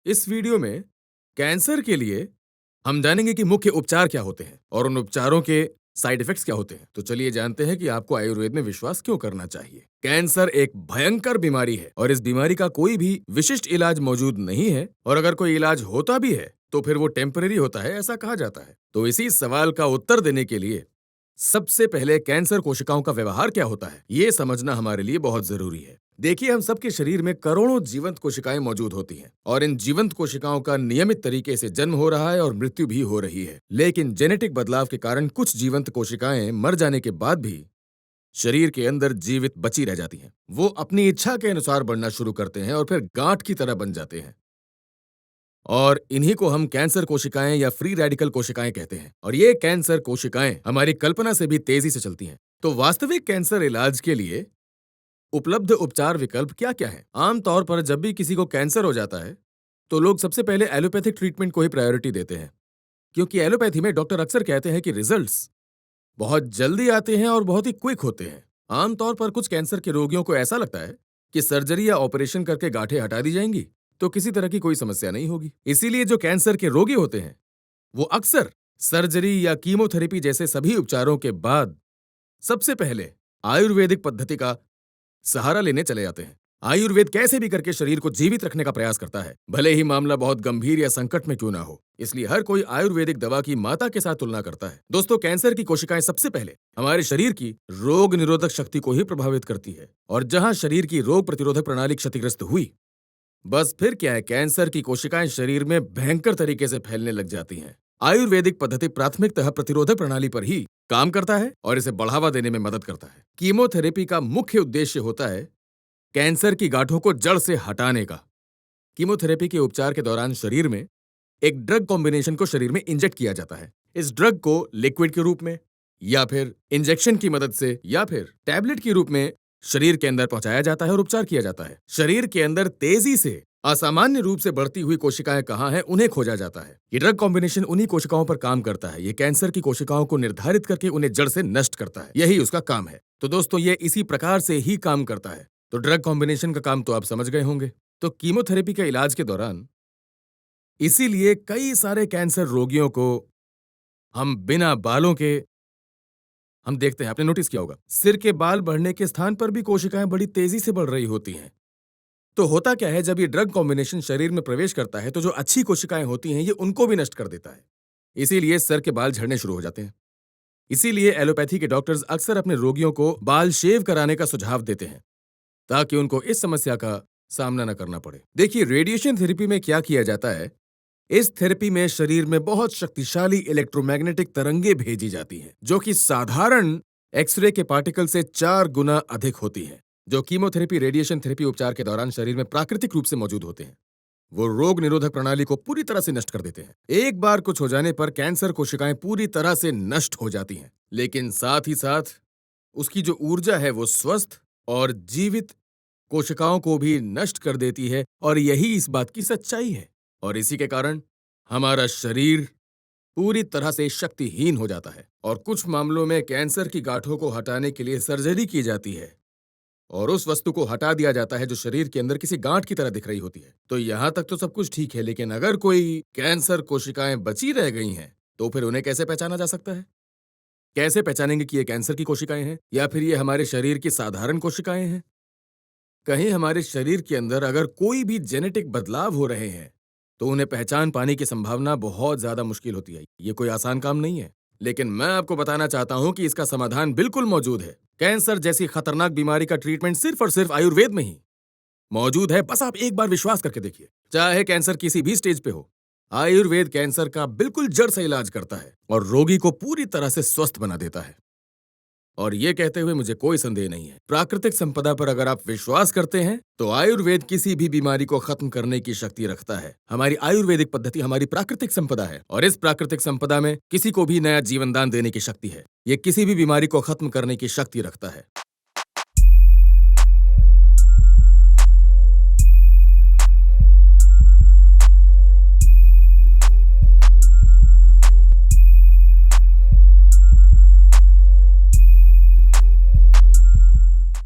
इस वीडियो में कैंसर के लिए हम जानेंगे कि मुख्य उपचार क्या होते हैं और उन उपचारों के साइड इफेक्ट्स क्या होते हैं। तो चलिए जानते हैं कि आपको आयुर्वेद में विश्वास क्यों करना चाहिए। कैंसर एक भयंकर बीमारी है और इस बीमारी का कोई भी विशिष्ट इलाज मौजूद नहीं है, और अगर कोई इलाज होता भी है तो फिर वो टेम्परेरी होता है, ऐसा कहा जाता है। तो इसी सवाल का उत्तर देने के लिए सबसे पहले कैंसर कोशिकाओं का व्यवहार क्या होता है, ये समझना हमारे लिए बहुत जरूरी है। देखिए, हम सबके शरीर में करोड़ों जीवंत कोशिकाएं मौजूद होती हैं और इन जीवंत कोशिकाओं का नियमित तरीके से जन्म हो रहा है और मृत्यु भी हो रही है। लेकिन जेनेटिक बदलाव के कारण कुछ जीवंत कोशिकाएं मर जाने के बाद भी शरीर के अंदर जीवित बची रह जाती हैं। वो अपनी इच्छा के अनुसार बढ़ना शुरू करते हैं और फिर गांठ की तरह बन जाते हैं, और इन्हीं को हम कैंसर कोशिकाएं या फ्री रेडिकल कोशिकाएं कहते हैं। और ये कैंसर कोशिकाएं हमारी कल्पना से भी तेजी से चलती हैं। तो वास्तविक कैंसर इलाज के लिए उपलब्ध उपचार विकल्प क्या क्या हैं? आमतौर पर जब भी किसी को कैंसर हो जाता है तो लोग सबसे पहले एलोपैथिक ट्रीटमेंट को ही प्रायोरिटी देते हैं, क्योंकि एलोपैथी में डॉक्टर अक्सर कहते हैं कि रिजल्ट्स बहुत जल्दी आते हैं और बहुत ही क्विक होते हैं। आमतौर पर कुछ कैंसर के रोगियों को ऐसा लगता है कि सर्जरी या ऑपरेशन करके गांठें हटा दी जाएंगी तो किसी तरह की कोई समस्या नहीं होगी। इसीलिए जो कैंसर के रोगी होते हैं वो अक्सर सर्जरी या कीमोथेरेपी जैसे सभी उपचारों के बाद सबसे पहले आयुर्वेदिक पद्धति का सहारा लेने चले जाते हैं। आयुर्वेद कैसे भी करके शरीर को जीवित रखने का प्रयास करता है, भले ही मामला बहुत गंभीर या संकट में क्यों ना हो। इसलिए हर कोई आयुर्वेदिक दवा की माता के साथ तुलना करता है। दोस्तों, कैंसर की कोशिकाएं सबसे पहले हमारे शरीर की रोग निरोधक शक्ति को ही प्रभावित करती है, और जहां शरीर की रोग प्रतिरोधक प्रणाली क्षतिग्रस्त हुई, बस फिर क्या है, कैंसर की कोशिकाएं शरीर में भयंकर तरीके से फैलने लग जाती हैं। आयुर्वेदिक पद्धति प्राथमिकतः प्रतिरोधक प्रणाली पर ही काम करता है और इसे बढ़ावा देने में मदद करता है। कीमोथेरेपी का मुख्य उद्देश्य होता है कैंसर की गांठों को जड़ से हटाने का। कीमोथेरेपी के उपचार के दौरान शरीर में एक ड्रग कॉम्बिनेशन को शरीर में इंजेक्ट किया जाता है। इस ड्रग को लिक्विड के रूप में या फिर इंजेक्शन की मदद से या फिर टैबलेट के रूप में शरीर के अंदर पहुंचाया जाता है और उपचार किया जाता है। शरीर के अंदर तेजी से असामान्य रूप से बढ़ती हुई कोशिकाएं कहां हैं, उन्हें खोजा जाता है। ये ड्रग कॉम्बिनेशन उन्हीं कोशिकाओं पर काम करता है। ये कैंसर की कोशिकाओं को निर्धारित करके उन्हें जड़ से नष्ट करता है, यही उसका काम है। तो दोस्तों, ये इसी प्रकार से ही काम करता है। तो ड्रग कॉम्बिनेशन का काम तो आप समझ गए होंगे। तो कीमोथेरेपी के इलाज के दौरान इसीलिए कई सारे कैंसर रोगियों को हम बिना बालों के हम देखते हैं। आपने नोटिस किया होगा, सिर के बाल बढ़ने के स्थान पर भी कोशिकाएं बड़ी तेजी से बढ़ रही होती हैं। तो होता क्या है, जब ये ड्रग कॉम्बिनेशन शरीर में प्रवेश करता है तो जो अच्छी कोशिकाएं होती हैं ये उनको भी नष्ट कर देता है। इसीलिए सर के बाल झड़ने शुरू हो जाते हैं। इसीलिए एलोपैथी के डॉक्टर्स अक्सर अपने रोगियों को बाल शेव कराने का सुझाव देते हैं, ताकि उनको इस समस्या का सामना न करना पड़े। देखिए, रेडिएशन थेरेपी में क्या किया जाता है, इस थेरेपी में शरीर में बहुत शक्तिशाली इलेक्ट्रोमैग्नेटिक तरंगे भेजी जाती हैं, जो कि साधारण एक्सरे के पार्टिकल से 4 गुना अधिक होती हैं, जो कीमोथेरेपी रेडिएशन थेरेपी उपचार के दौरान शरीर में प्राकृतिक रूप से मौजूद होते हैं। वो रोग निरोधक प्रणाली को पूरी तरह से नष्ट कर देते हैं। एक बार कुछ हो जाने पर कैंसर कोशिकाएं पूरी तरह से नष्ट हो जाती हैं, लेकिन साथ ही साथ उसकी जो ऊर्जा है वो स्वस्थ और जीवित कोशिकाओं को भी नष्ट कर देती है, और यही इस बात की सच्चाई है। और इसी के कारण हमारा शरीर पूरी तरह से शक्तिहीन हो जाता है, और कुछ मामलों में कैंसर की गांठों को हटाने के लिए सर्जरी की जाती है और उस वस्तु को हटा दिया जाता है जो शरीर के अंदर किसी गांठ की तरह दिख रही होती है। तो यहां तक तो सब कुछ ठीक है, लेकिन अगर कोई कैंसर कोशिकाएं बची रह गई हैं तो फिर उन्हें कैसे पहचाना जा सकता है? कैसे पहचानेंगे कि ये कैंसर की कोशिकाएं हैं या फिर ये हमारे शरीर की साधारण कोशिकाएं हैं? कहीं हमारे शरीर के अंदर अगर कोई भी जेनेटिक बदलाव हो रहे हैं तो उन्हें पहचान पाने की संभावना बहुत ज्यादा मुश्किल होती है। ये कोई आसान काम नहीं है, लेकिन मैं आपको बताना चाहता हूं कि इसका समाधान बिल्कुल मौजूद है। कैंसर जैसी खतरनाक बीमारी का ट्रीटमेंट सिर्फ और सिर्फ आयुर्वेद में ही मौजूद है। बस आप एक बार विश्वास करके देखिए, चाहे कैंसर किसी भी स्टेज पे हो, आयुर्वेद कैंसर का बिल्कुल जड़ से इलाज करता है और रोगी को पूरी तरह से स्वस्थ बना देता है। और ये कहते हुए मुझे कोई संदेह नहीं है, प्राकृतिक संपदा पर अगर आप विश्वास करते हैं तो आयुर्वेद किसी भी बीमारी को खत्म करने की शक्ति रखता है। हमारी आयुर्वेदिक पद्धति हमारी प्राकृतिक संपदा है, और इस प्राकृतिक संपदा में किसी को भी नया जीवन दान देने की शक्ति है। ये किसी भी बीमारी को खत्म करने की शक्ति रखता है।